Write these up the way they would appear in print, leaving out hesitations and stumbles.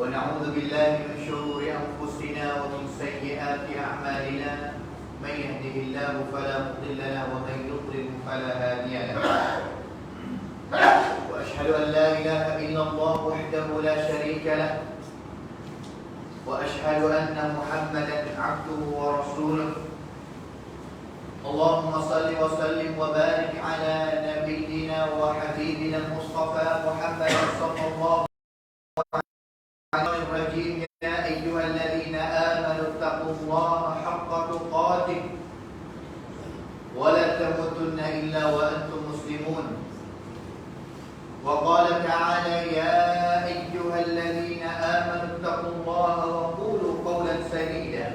ونعوذ بالله من شرور أنفسنا ومن سيئات أعمالنا من يهده الله فلا مضل له ومن يضلل فلا هادي له وأشهد أن لا إله إلا الله وحده لا شريك له وأشهد أن محمدا عبده ورسوله اللهم صل وسلم وبارك على نبينا وحبيبنا المصطفى محمد صلى الله عليه وسلم. يا أيها الذين آمنوا اتقوا الله حق تقاته ولا تموتن إلا وأنتم مسلمون. وقال تعالى يا أيها الذين آمنوا اتقوا الله وقولوا قولا سديدا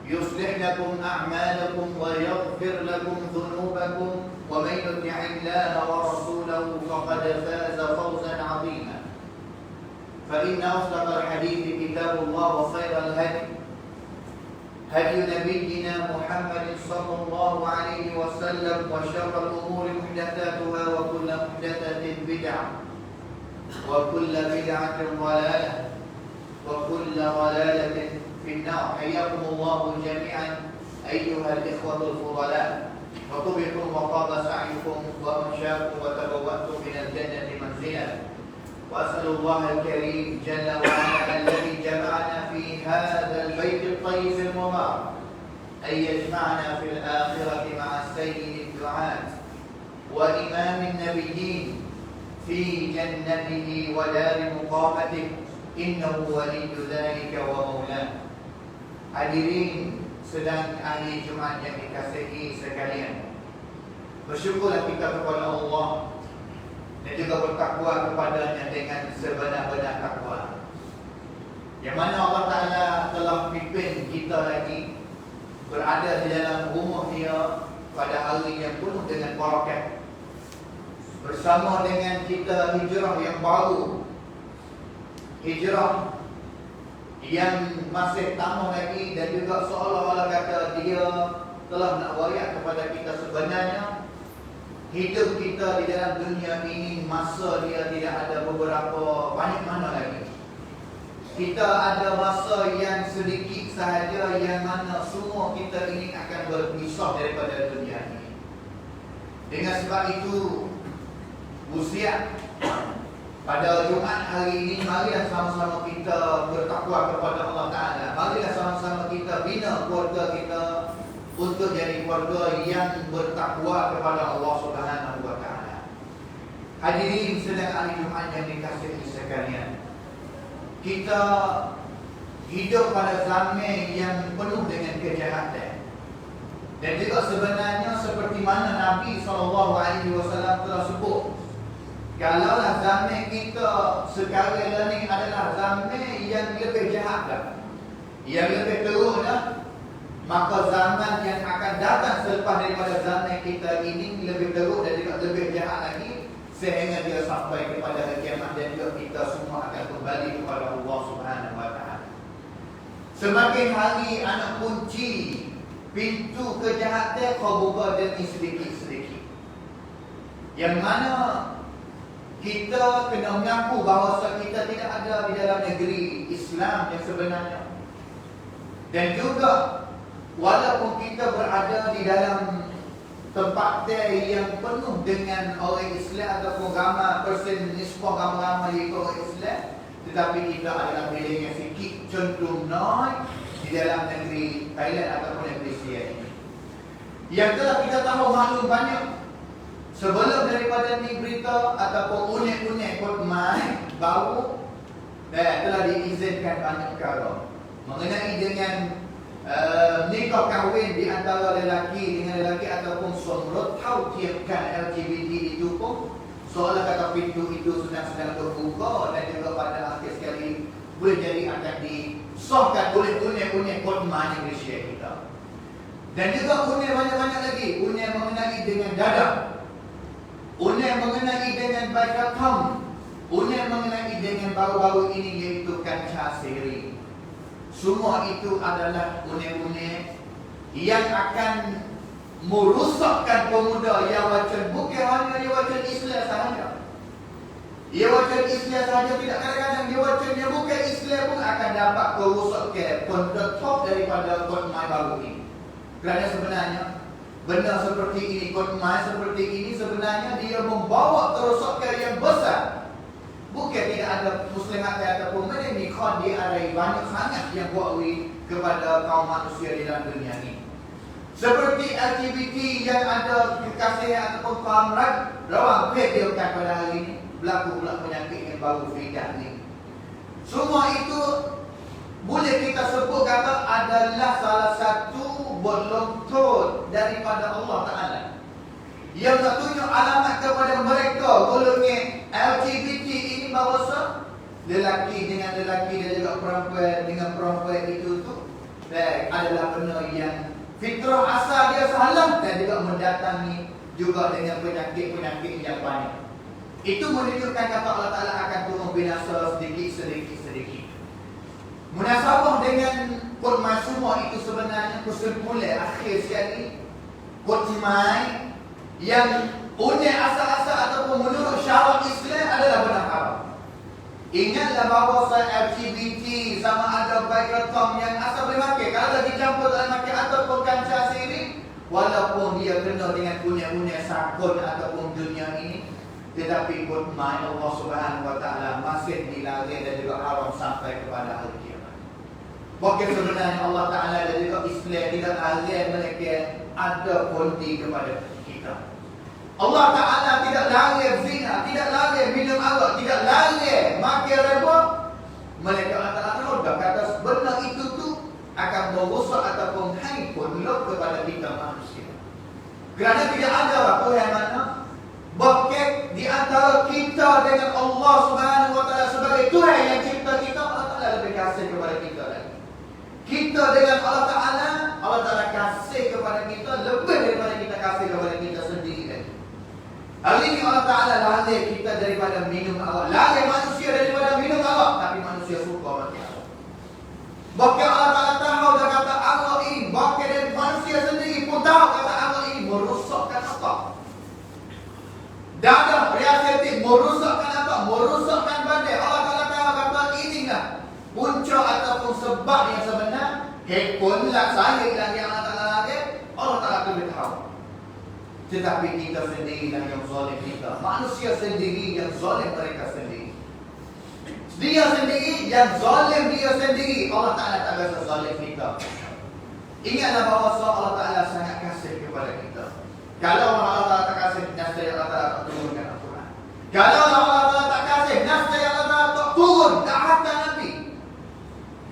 يصلح لكم أعمالكم ويغفر لكم ذنوبكم ومن يطع الله ورسوله فقد فاز فوزا عظيما. فإن أصدق الحديث كتاب الله وخير الهدي هدي نبينا محمد صلى الله عليه وسلم وشر الأمور محدثاتها وكل محدثة بدعة وكل بدعة ضلالة وكل ضلالة في النار. حياكم الله جميعا أيها الإخوة الفضلاء وطبتم وطاب سعيكم ومشاكم وتبوأتم من الجنة منزلا. وأسأل الله الكريم جل وعلا الذي جمعنا في هذا البيت الطيب المبارك أن يجمعنا في الآخرة مع سيد الدعاة وإمام النبيين في جنته ودار مقامته إنه ولي ذلك ومولاه. Hadirin sedang ahli Jumaat yang dikasihi sekalian, bersyukurlah kita kepada Allah dan juga bertakwa kepadanya dengan sebenar-benar takwa, yang mana Allah Ta'ala telah pimpin kita lagi berada di dalam rumah Dia pada hari yang penuh dengan barakat, bersama dengan kita hijrah yang baru, hijrah yang masih tambah lagi, dan juga seolah-olah kata Dia telah nak wayak kepada kita sebenarnya hidup kita di dalam dunia ini masa dia tidak ada beberapa banyak mana lagi. Kita ada masa yang sedikit sahaja, yang mana semua kita ini akan berpisah daripada dunia ini. Dengan sebab itu, usia pada Jumaat hari ini, marilah sama-sama kita bertakwa kepada Allah Ta'ala. Marilah sama-sama kita bina keluarga kita untuk jadi keluarga yang bertakwa kepada Allah Subhanahu Wa Ta'ala. Hadirin sedang ahli Jumaat yang dikasihi sekalian, kita hidup pada zaman yang penuh dengan kejahatan. Dan juga sebenarnya seperti mana Nabi SAW telah sebut, kalaulah zaman kita sekarang ini adalah zaman yang lebih jahat dah, yang lebih teruk dah, maka zaman yang akan datang selepas daripada zaman kita ini lebih teruk dan juga lebih jahat lagi, sehingga dia sampai kepada hari kiamat, dan juga kita semua akan kembali kepada Allah Subhanahu Wa Ta'ala. Semakin hari anak kunci pintu kejahatan kau buka demi sedikit-sedikit, yang mana kita kena mengaku bahawa kita tidak ada di dalam negeri Islam yang sebenarnya. Dan juga walaupun kita berada di dalam tempat yang penuh dengan orang Islam ataupun ramai persen nisbah ramai-ramai orang Islam, tetapi kita adalah bilangan sikit cenderung naik di dalam negeri Thailand ataupun negeri Malaysia ini. Yang telah kita tahu maklum banyak sebelum daripada ni berita ataupun unek-unek kotmai baru telah diizinkan banyak perkara mengenai dengan nikah kahwin di antara lelaki dengan lelaki ataupun suami. Tahu tiapkan LGBT itu pun seolah kata pintu itu sedang terbuka, dan juga pada akhir sekali boleh jadi akan disahkan oleh unek-unek kotmai negeri Syekh kita. Dan juga unek banyak-banyak lagi, unek mengenai dengan dadah, unek mengenai dengan baikatam, unek mengenai dengan baru-baru ini iaitu kancah sihri. Semua itu adalah unek-unek yang akan merosakkan pemuda yang bukan hanya yang Islam sahaja, Ia wacana Islam sahaja tidak, kadang-kadang dia wacananya bukan Islam pun akan dapat kerusakan kontratok daripada kotmai baru ini. Kerana sebenarnya benda seperti ini, kotmai seperti ini sebenarnya dia membawa kerosakan yang besar. Bukan tidak ada muslimat ataupun menikah, dia ada banyak sangat yang buat kepada kaum manusia di dalam dunia ini. Seperti aktiviti yang ada kekasihan ataupun kamrat rawang dia pada hari ini, berlaku pula penyakit yang baru fidah ni. Semua itu boleh kita sebut kata adalah salah satu berlontot daripada Allah Ta'ala yang nak tunjuk alamat kepada mereka golongan LGBT ini bahawa lelaki dengan lelaki dan juga perempuan dengan perempuan itu tu adalah benda yang fitrah asal dia salah dan juga mendatangi juga dengan penyakit-penyakit yang banyak. Itu menunjukkan kata Allah Ta'ala akan turun binasa sedikit. Munasabah dengan kotmai semua itu sebenarnya kesimpulan akhir sekali, kotmai yang punya asal-asal ataupun menurut syarat Islam adalah benar haram. Ingatlah bahawa LGBT sama ada baikretom yang asal boleh makan. Kalau dah dicampur dalam makan ataupun kancah sini, walaupun dia kena dengan punya-punya sakun ataupun dunia ini, tetapi kotmai Allah Subhanahu Wa Taala masih dilarang dan juga haram sampai kepada hari kiamat. Bahkan sebenarnya Allah Ta'ala dan juga Islam tidak larang mereka ada konti kepada kita. Allah Ta'ala tidak larang zina, tidak larang minum arak, tidak larang makan riba. Mereka Allah Ta'ala sudah kata benda itu tu akan merosak ataupun hancur kepada kita manusia. Kerana tidak ada Tuhan mana bahkan di antara kita dengan Allah Subhanahu Wa Taala sebagai Tuhan yang cipta kita, Allah Ta'ala lebih kasih kepada kita lagi. Kita dengan Allah Ta'ala kasih kepada kita lebih daripada kita kasih kepada kita sendiri lagi. Hari ini Allah Ta'ala larang kita daripada minum arak, larang manusia daripada minum arak, tapi manusia suka makan arak. Bahkan Allah Ta'ala tahu dah kata arak ini, bahkan dari manusia sendiri pun tahu kata arak ini merosakkan apa. Dadah reaktif merosakkan apa? Merosakkan badan. Allah Ta'ala tahu kata inilah punca ataupun sebab yang sebenar. Hekonlah saya yang Allah Ta'ala larang, Allah Ta'ala lebih tahu. Tetapi kita sendiri yang zalim kita. Manusia sendiri yang zalim mereka sendiri. Dia sendiri yang zalim dia sendiri. Allah Ta'ala tak biasa zalim kita. Ingatlah bahawa Allah Ta'ala sangat kasih kepada kita. Kalau Allah Ta'ala tak kasih, nasib Allah Ta'ala tak turunkan Al-Quran. Kalau Allah Ta'ala tak kasih, nasib Allah Ta'ala tak turun tak hatta Nabi.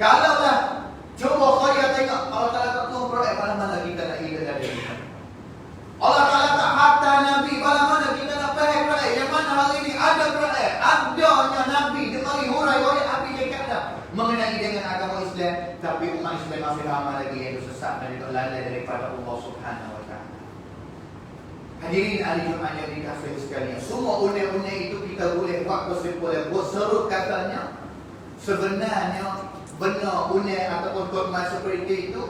Kalau lah cuba kaya tengok Allah Ta'ala tak turun Quran, mana kita nak hidup dari kita. Allah Ta'ala tak hatta Nabi, mana kita nak faham Quran. Yang mana hari ini ada Quran, adanya Nabi dengan hurai-hurai api cakap mengenai dengan agama Islam, tapi umat Islam masih ramai lagi yang sesat dan juga lalai daripada Allah Subhanahu Wa Ta'ala. Hadirin ahli Jumaat yang dikasihi sekalian, semua undang-undang itu kita boleh buat kesimpulan berserut katanya sebenarnya benar undang ataupun kotmai seperti itu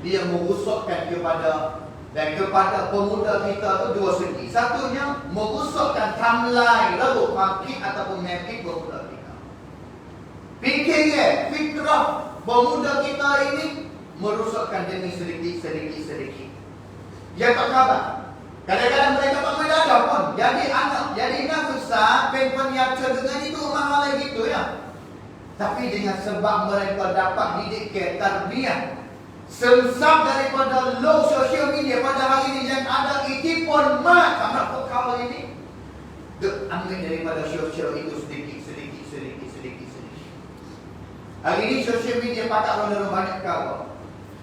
dia merosakkan kepada dan kepada pemuda kita tu dua segi. Satunya merosakkan timeline lalu makin ataupun makin pemuda kita. Fikirnya fitrah pemuda kita ini merosakkan demi sedikit. Dia tak khabar. Kadang-kadang mereka tak mendadak pun. Jadi anak, jadi nafsa perempuan yang dengan itu mahal gitu ya. Tapi dengan sebab mereka dapat didik tarbiyah selsam daripada low social media pada hari ini yang ada itipun mat sama perkara ini, ambil daripada social itu sedikit. Hari ini social media pakai ronda banyak kawan.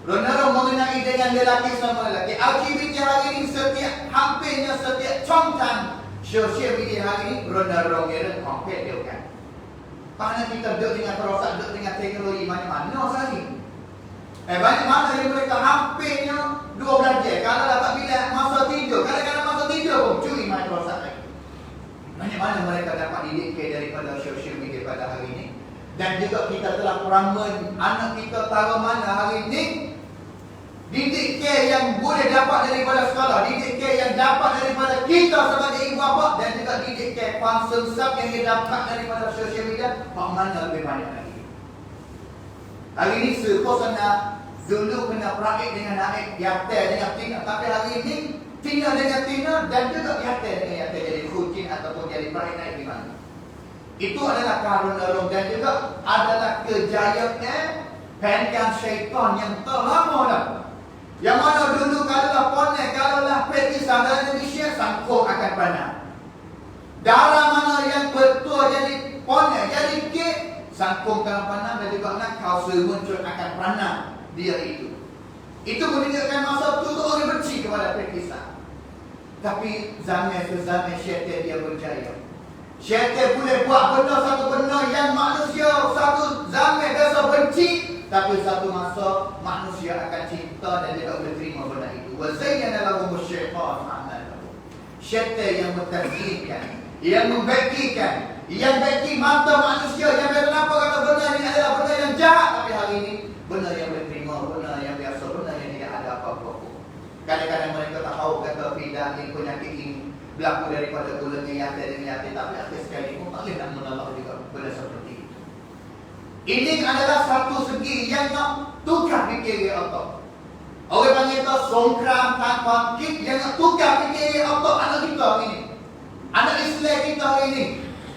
Ronda mengenai dengan lelaki sama lelaki. LGBT hari ini hampirnya setiap contoh social media hari ini ronda yang hampir dia kan. Mana kita duduk dengan perosak, duduk dengan teknologi mana-mana sekali. Banyak mana yang mereka hampirnya 12 jam. Kalau dapat bila masa tidur, kadang-kadang masa tidur pun curi main perosak lagi. Banyak mana mereka dapat didik daripada social media pada hari ini. Dan juga kita telah peraman anak kita taruh mana hari ini. Didik care yang boleh dapat daripada sekolah, didik care yang dapat daripada kita sebagai ibu bapa, dan juga didik care sesat yang dia dapat daripada sosial media, mana lebih banyak lagi. Hari ini suasana dulu kena perakit dengan naik yatir dengan tina, tapi hari ini tina dengan tina dan juga yatir dengan yatir jadi kucing ataupun jadi perakit naik di mana. Itu adalah karun dan juga adalah kejayaan penkan syaitan yang terlama dah. Yang mana dulu kalaulah ponek, kalaulah petisan dalam Indonesia, sangkuk akan panah. Darah mana yang betul jadi ponek, jadi kek, sangkuk akan panah, dan juga nak kau muncul akan panah dia itu. Itu menunjukkan masa tu orang benci kepada petisan. Tapi zaman syaitan dia berjaya. Syaitan boleh buat satu benda yang manusia satu zaman biasa benci, tapi satu masa manusia akan cinta dan dia boleh terima benda itu. Wa zayyana lahum asy-syaitan a'malahum. Syaitan yang mentazkinkan, yang membaikkan, yang baiki mata manusia yang kenapa kata benda ini adalah benda yang jahat, tapi hari ini benda yang boleh terima, benda yang biasa, benda yang tidak ada apa-apa. Kadang-kadang mereka tak tahu kata tidak ini penyakit ini berlaku daripada golongan yatim, tapi akhir sekali pun tak boleh nak menolak juga benda seperti itu. Ini adalah satu segi yang nak tukar fikir Allah. Orang panggil itu songkram tanpa kit yang nak tukar fikir Allah anak kita ini. Anak Islam kita ini.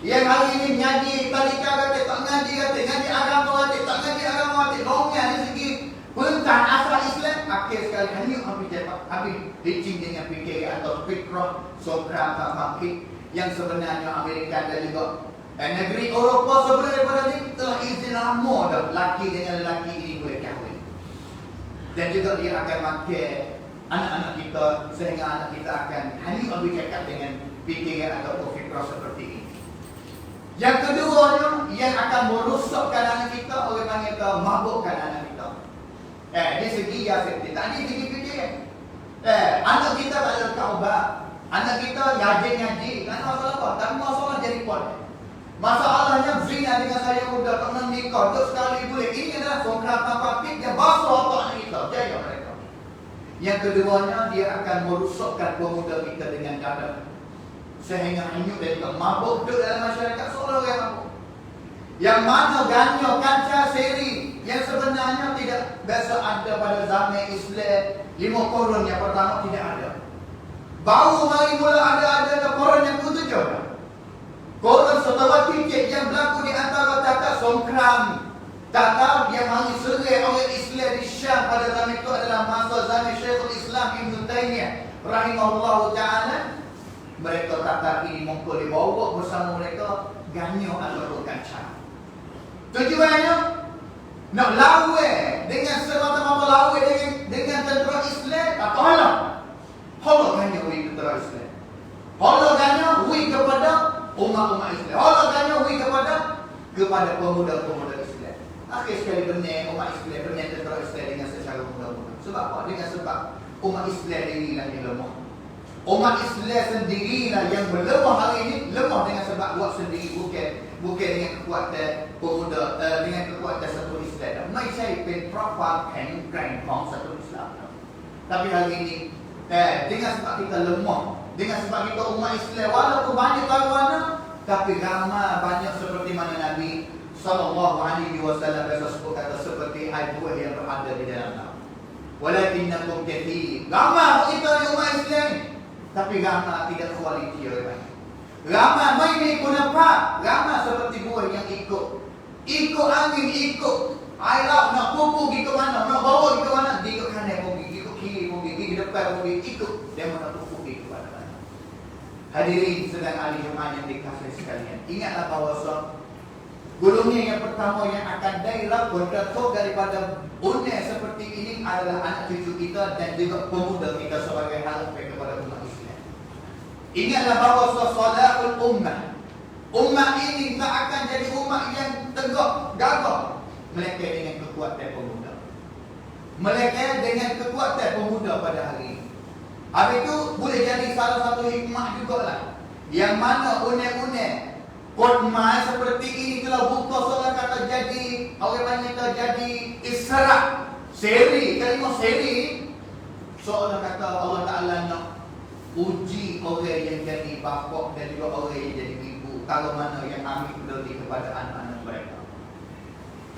Yang hari ini ngaji tadika kata, tak ngaji kata, ngaji agama kata, tak ngaji agama kata, longnya dari segi pentang asal Islam, akhir sekali hanya habis licin dengan fikir atau fikrah songkram tanpa kit yang sebenarnya Amerika dan juga negeri Eropah sebenarnya pada ini telah izin lama dah lelaki dengan lelaki ini boleh kahwin. Dan juga dia akan makan anak-anak kita sehingga anak kita akan hanya bercakap dengan fikiran atau fikrah seperti ini. Yang keduanya yang akan merosakkan anak kita, orang panggil kita mabukkan anak kita. Di segi yasin, tak di segi fikiran. Anak kita tak ada taubat, anak kita ngaji, tak masalah apa, tak masalah jadi pon. Masalahnya zina dengan saya muda, tak nak nikah, tak sekali boleh. Ini adalah songkrak tanpa pik, dia basuh otak anak kita, jaya mereka. Yang keduanya, dia akan merosakkan pemuda kita dengan dada. Sehingga hanyut dan juga mabuk duduk dalam masyarakat seolah yang mabuk. Yang mana ganyo, kaca, seri yang sebenarnya tidak biasa ada pada zaman Islam 5 korun yang pertama tidak ada. Baru mari mula ada korun yang ke-7. Korun setelah tiket yang berlaku di antara tata songkram, tata yang mari serai oleh Islam di Syam pada zaman itu adalah masa zaman Syekhul Islam Ibn Taymiyah rahimahullahu ta'ala. Mereka Tatar ini mungkul dibawa bersama mereka ganyo atau kaca. Tujuannya nak lawan dengan semata-mata lawan dengan tentera Islam atau halau ganyo wi tentera Islam. Halau ganyo wi kepada umat-umat Islam. Halau ganyo wi kepada pemuda-pemuda Islam. Akhir sekali benar umat Islam, benar tentera Islam dengan secara mudah-mudah. Sebab apa? Dengan sebab umat Islam dirilah yang lemah. Umat Islam sendirilah yang berlemah hari ini, lemah dengan sebab buat sendiri, bukan dengan kekuatan pemuda, dengan kekuatan satu Islam. Mai saya pen profile pen grand form satu Islam. Tapi hari ini dengan sebab kita lemah, dengan sebab kita umat Islam walaupun banyak kawan, tapi ramai banyak seperti mana Nabi sallallahu alaihi wasallam kata seperti air buah yang berada di dalam laut. Walakinnakum kathir. Ramai kita umat Islam, tapi ramai tidak kualiti orang. Ramai main ikut apa? Ramai seperti buah yang ikut angin, ikut air laut, nak pupuk ikut mana, nak bawa ikut mana, ikut kanan pergi, ikut kiri pergi, ikut depan pergi, ikut dia mana pupuk ikut mana. Hadirin sedang ahli jemaah yang dikasihi sekalian, ingatlah bahawa golongan yang pertama yang akan daerah berdatuk daripada unik seperti ini adalah anak cucu kita dan juga pemuda kita sebagai hal kepada umat Islam. Ingatlah bahawa salahul ummah, umat ini tak akan jadi umat yang tegak gagah melainkan dengan kekuatan pemuda. Melainkan dengan kekuatan pemuda pada hari ini. Habis itu boleh jadi salah satu hikmah jugalah, yang mana unik-unik Qur'an seperti ini telah buka soal kata jadi, orang banyak terjadi isyarat, seri, kalimah seri Seolah kata Allah Ta'ala nak uji orang yang jadi bapa dan juga orang yang jadi ibu. Kalau mana yang ambil peduli kepada anak-anak mereka.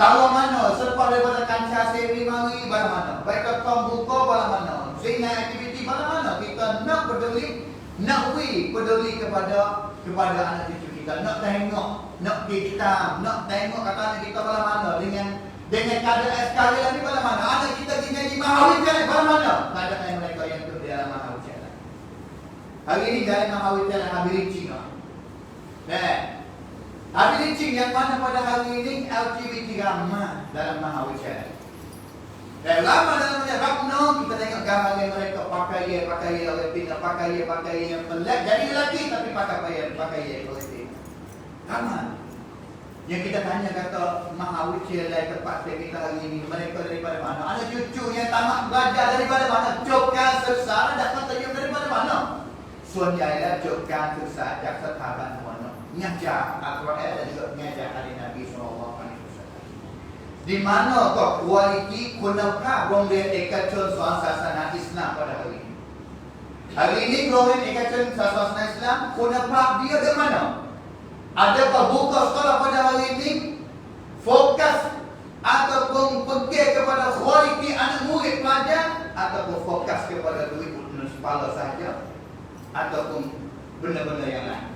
Kalau mana selepas daripada kancah seri mari pada mana. Baik kata buka pada mana. Zina aktiviti pada mana. Kita nak peduli, nak peduli kepada anak cucu kita. Nak tengok, nak kita, nak tengok kata anak kita pada mana. Dengan keadaan sekali lagi pada mana. Anak kita jadi mahawitan pada mana. Keadaan mereka yang di dalam mahawitan. Hari ini dalam mahawitan habis licin. Habis licin yang mana pada hari ini LGBT ramah dalam mahawitan. Lama dalam Rapno kita tengok gambar mereka pakai oleh pina, pakai yang pelik. Jadi lelaki tapi pakai oleh pina. Ramah. Yang kita tanya kata mahawitan dari tempat kita hari ini, mereka daripada mana? Anak cucu yang tamat belajar daripada mana? Jogkan sesara dapat terjun daripada mana? ส่วนใหญ่แล้วจบการศึกษาจากสถาบันหัวนม ngajar Al-Quran dan juga ngajar hadis Nabi SAW. Di mana kok kualiti kunafah โรงเรียนเอกชนสอนศาสนาอิสลาม pada hari ini? Hari ini โรงเรียนเอกชนสอนศาสนาอิสลาม kunafah dia di mana? Adakah buka sekolah pada hari ini fokus ataupun pergi kepada kualiti anak murid pelajar ataupun fokus kepada duit kepala sahaja ataupun benda-benda yang lain.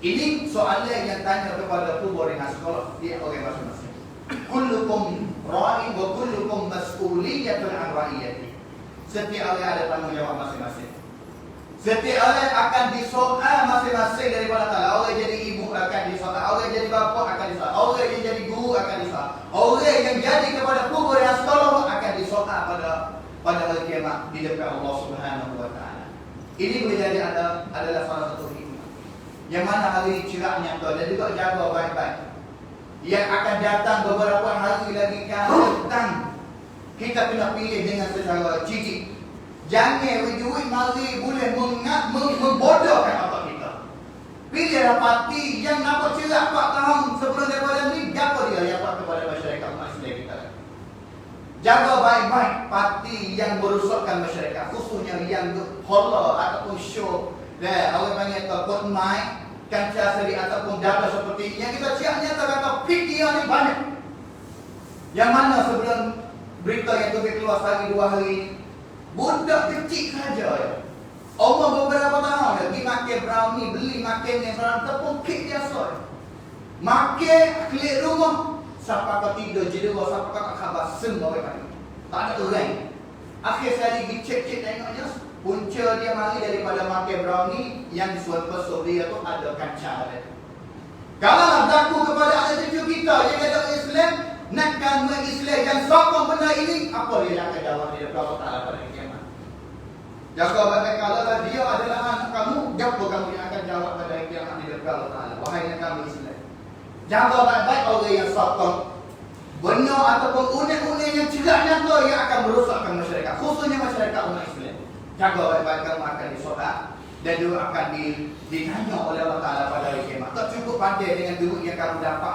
Ini soalan yang tanya kepada pembina sekolah dia orang masing-masing. Kullukum ra'in wa kullukum mas'uliyatun 'an ra'iyati. Setiap orang ada tanggungjawab masing-masing. Setiap orang akan disoal masing-masing daripada Allah. Orang jadi ibu akan disoal, orang jadi bapa akan disoal, orang yang jadi guru akan disoal, orang yang jadi kepada pembina sekolah akan disoal pada hari kiamat di depan Allah Subhanahu wa taala. Ini boleh jadi adalah salah satu hikmah. Yang mana hari ini cerahnya tu dan juga jaga baik-baik. Yang akan datang beberapa hari lagi kan datang. Kita kena pilih dengan secara cerdik. Jangan duit mari boleh membodohkan apa kita. Pilihlah parti yang nampak cerah 4 tahun sebelum daripada ni, apa dia yang buat kepada masyarakat umat Islam kita. Jaga baik-baik parti yang merosakkan masyarakat, khususnya yang holla ataupun show. Orang panggil kod mai, kancah seri ataupun data seperti yang kita siap nyata kata video ni banyak. Yang mana sebelum berita yang tu keluar sehari 2 hari ini, budak kecil saja ya. Umur beberapa tahun lagi makan brownie, beli makan yang tepung kek biasa. Makan klik rumah. Siapa kau tidur je dua, siapa kau khabar semua orang. Tak ada orang. Akhir sekali pergi cek tengoknya, punca dia mari daripada makan brownie yang suatu pesok dia tu ada kancah dia. Kalau nak berlaku kepada anak cucu kita yang ada Islam, nakkan mengislam yang sokong benda ini, apa dia akan jawab di depan Allah Ta'ala pada kiamat? Jaga baik kalau dia adalah anak kamu, apa kamu yang akan jawab pada kiamat di depan Allah Ta'ala? Wahai anak kamu Islam. Jaga baik-baik orang yang sokong benar ataupun unik-unik yang cerahnya tu yang akan merosakkan masyarakat, khususnya masyarakat umat Islam. Jaga baik-baik kamu akan disorak dan juga akan ditanya oleh Allah Ta'ala pada hari kiamat. Tak cukup pandai dengan duit yang kamu dapat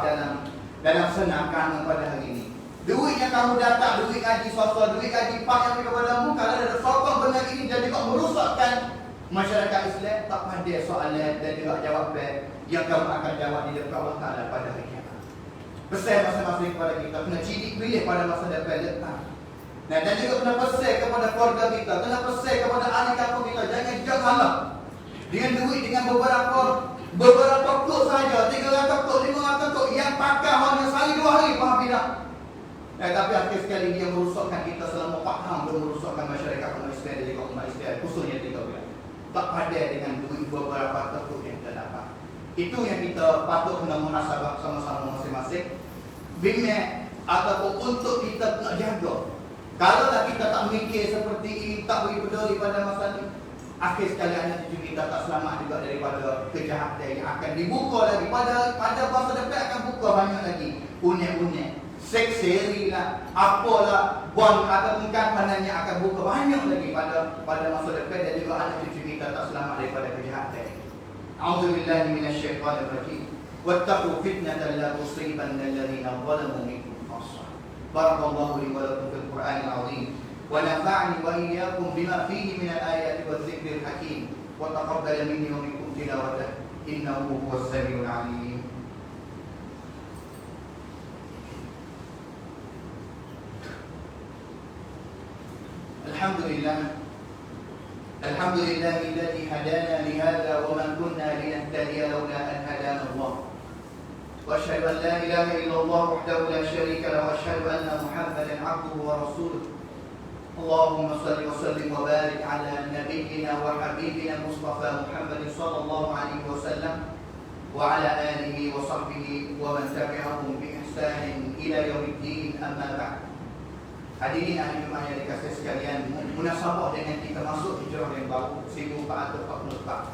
dalam senang kamu pada hari ini. Duit yang kamu dapat, duit gaji swasta, duit gaji pak yang kepadamu, kalau ada sokong benda ini dan juga merosakkan masyarakat Islam, tak pandai soalan dan juga jawapan yang kamu akan jawab di depan Allah Ta'ala pada hari kiamat. Pesan masing-masing kepada kita, kena cidik pilih pada masa depan datang. Dan juga kena pesan kepada keluarga kita, kena pesan kepada ahli kampung kita, janganlah dengan duit, dengan beberapa kok saja, 300 kok, 500 kok yang pakai hanya sehari 2 hari pindah. Tapi akhir sekali dia merosakkan kita selama 4 tahun, dia merosakkan masyarakat umat Islam dan juga umat Islam, khususnya kita bilang. Tak padan dengan duit beberapa tekuk yang kita dapat. Itu yang kita patut kena muhasabah sama-sama masing-masing. Bimbing ataupun untuk kita nak jaga. Kalau kita tak mikir seperti ini, tak beri peduli pada masa ini, akhir sekali anak cucu kita tak selamat juga daripada kejahatan yang akan dibuka lagi. Pada masa depan akan buka banyak lagi unik-unik. Seks seri lah, apalah, bon ataupun kampanan yang akan buka banyak lagi pada masa depan dan juga anak cucu kita tak selamat daripada kejahatan. A'udzubillahi minasyaitonir rajim. Wattaqu fitnatan la tusibanna alladhina zalamu minkum khassah. Barakallahu li wa lakum fil Qur'anil 'azim ونفعني وإياكم بما فيه من الآيات والذكر الحكيم وتقبل مني ومنكم تلاوته إنه هو السميع العليم. الحمد لله الذي هدانا لهذا وما كنا لنهتدي لولا أن هدانا الله، وأشهد أن لا إله إلا الله وحده لا شريك له، وأشهد أن محمدا عبده ورسوله. اللهم صل وسلم وبارك على نبينا وحبيبنا المصطفى محمد صلى الله عليه وسلم وعلى آله وصحبه ومن تبعهم بإحسان إلى يوم الدين. أما بعد. Hadirin ahli Jumaat yang dikasihi sekalian, munasabah dengan kita masuk hijrah yang baru 1444.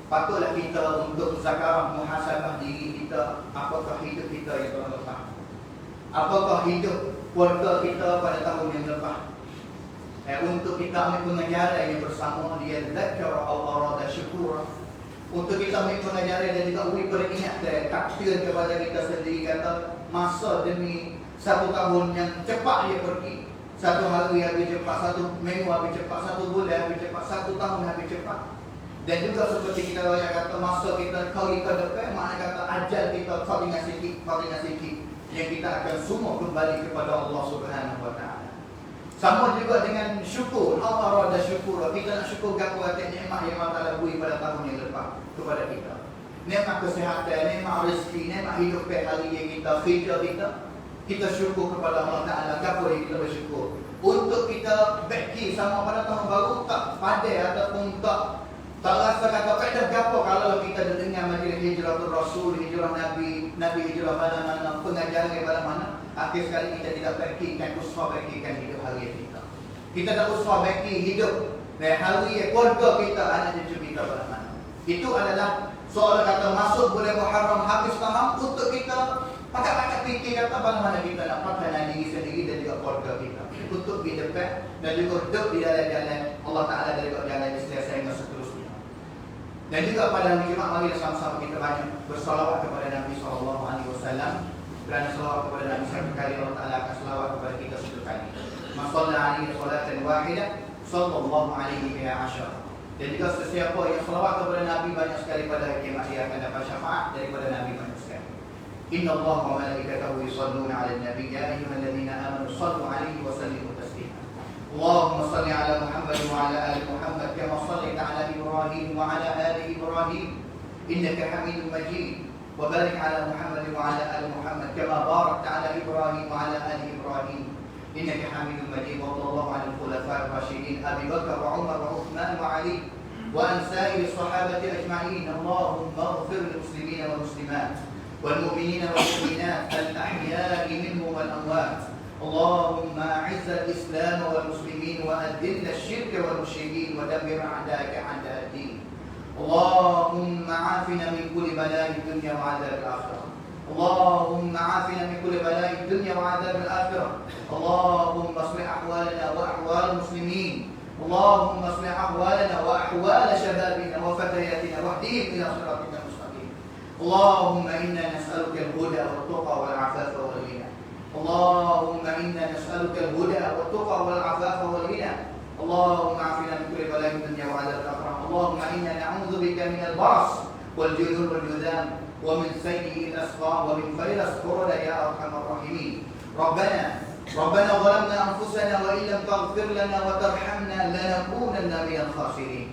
Patutlah kita untuk zakarah muhasabah diri kita, apakah hidup kita yang telah lepas, apakah hidup keluarga kita pada tahun yang lepas. Untuk kita ambil pengajaran yang bersama dia dzakara aw arada syukura. Untuk kita ambil pengajaran dan juga beri peringatan takdir kepada kita sendiri, kata masa demi satu tahun yang cepat dia pergi. Satu hari habis cepat, satu minggu habis cepat, satu bulan habis cepat, satu tahun habis cepat. Dan juga seperti kita banyak kata masa kita kali ke depan, makna kata ajal kita kali dengan sikit yang kita akan semua kembali kepada Allah Subhanahu wa taala. Sama juga dengan syukur, Allah ada syukur. Kita nak syukur gapo atas nikmat yang Allah Taala beri pada tahun yang lepas kepada kita. Nikmat kesihatan, nikmat rezeki, nikmat hidup hari yang kita, kerja kita. Kita syukur kepada Allah Taala, gapo yang kita bersyukur. Untuk kita beki sama pada tahun baru tak pandai ataupun tak rasa kata pada gapo kalau kita dengar majlis hijratul Rasul, hijrah Nabi hijrah mana-mana, pengajaran di mana-mana. Akhir sekali kita tidak baikkan usaha baikkan hidup hari kita. Kita tak usaha baiki hidup hari keluarga kita, anak cucu kita pada mana. Itu adalah soal kata masuk bulan Muharram habis tahun untuk kita pakai fikir kata bagaimana kita nak pakai diri sendiri dan juga keluarga kita untuk di depan dan juga hidup di dalam jalan Allah Taala dari jalan Islam sehingga seterusnya. Dan juga pada hari Jumaat mari sama-sama kita banyak bersalawat kepada Nabi SAW. Kerana salawat kepada Nabi satu kali, Allah Taala akan salawat kepada kita satu kali. Masalla alaihi salatan wahidah sallallahu alaihi biha asyara. Dan juga sesiapa yang salawat kepada Nabi banyak sekali pada hari kiamat, dia akan dapat syafaat daripada Nabi banyak sekali. Inna Allah wa malaikatahu yusalluna 'alan nabi ya ayyuhalladzina amanu sallu 'alaihi wa sallimu taslima. Allahumma salli 'ala Muhammad wa 'ala ali Muhammad kama shallaita 'ala Ibrahim wa 'ala ali Ibrahim innaka Hamidum Majid. Wa barik 'ala Muhammad wa 'ala ali Muhammad kama barakta 'ala Ibrahim wa 'ala ali Ibrahim innaka Hamidum Majid. Wa sallallahu 'ala al-khulafa'ir rasyidin Abi Bakar wa Umar wa Uthman wa Ali wa an sa'iri sahabati ajma'in. Allahumma ighfir lil muslimin wal muslimat والمؤمنين والمؤمنات الأحياء منهم والأموات. اللهم أعز الإسلام والمسلمين وأذل الشرك والمشركين ودمر أعداءك أعداء الدين. اللهم عافنا من كل بلاء الدنيا وعذاب الآخرة. اللهم عافنا من كل بلاء الدنيا وعذاب الآخرة. اللهم اصلح أحوالنا وأحوال المسلمين. اللهم اصلح أحوالنا وأحوال شبابنا وفتياتنا واهدهم إلى صراطك المستقيم. اللهم إنا نسألك الهدى والتقى والعفاف والغنى. اللهم إنا نسألك الهدى والتقى والعفاف والغنى. اللهم عافنا من كل بلاء الدنيا وعذاب الآخرة. اللهم إنا نعوذ بك من البرص والجذام والجذام ومن سيء الأسقام ومن فيروس كورونا يا أرحم الراحمين. ربنا ظلمنا أنفسنا وإن لم تغفر لنا وترحمنا لنكونن من الخاسرين.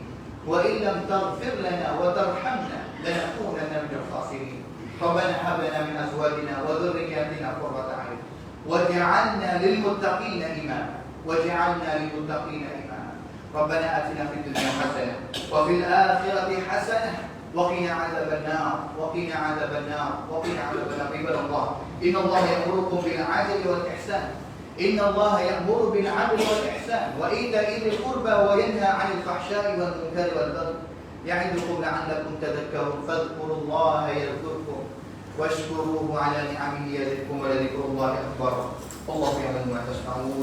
وإن لم تغفر لنا وترحمنا لنكونن من الخاسرين. ربنا هب لنا من أزواجنا وذرياتنا قرة أعين واجعلنا للمتقين إماما. واجعلنا للمتقين إماما. ربنا آتنا في الدنيا حسنة وفي الآخرة حسنة وقنا عذاب النار. وقنا عذاب النار. وقنا عذاب النار. عباد الله إن الله يأمركم بالعدل والإحسان. إن الله يأمر بالعدل والإحسان وإيتاء ذي القربى وينهى عن الفحشاء والمنكر والبغي يعظكم لعلكم تذكرون. فاذكروا الله يذكركم واشكروه على نعمه يزدكم ولذكر الله أكبر. والله يعلم ما تصنعون.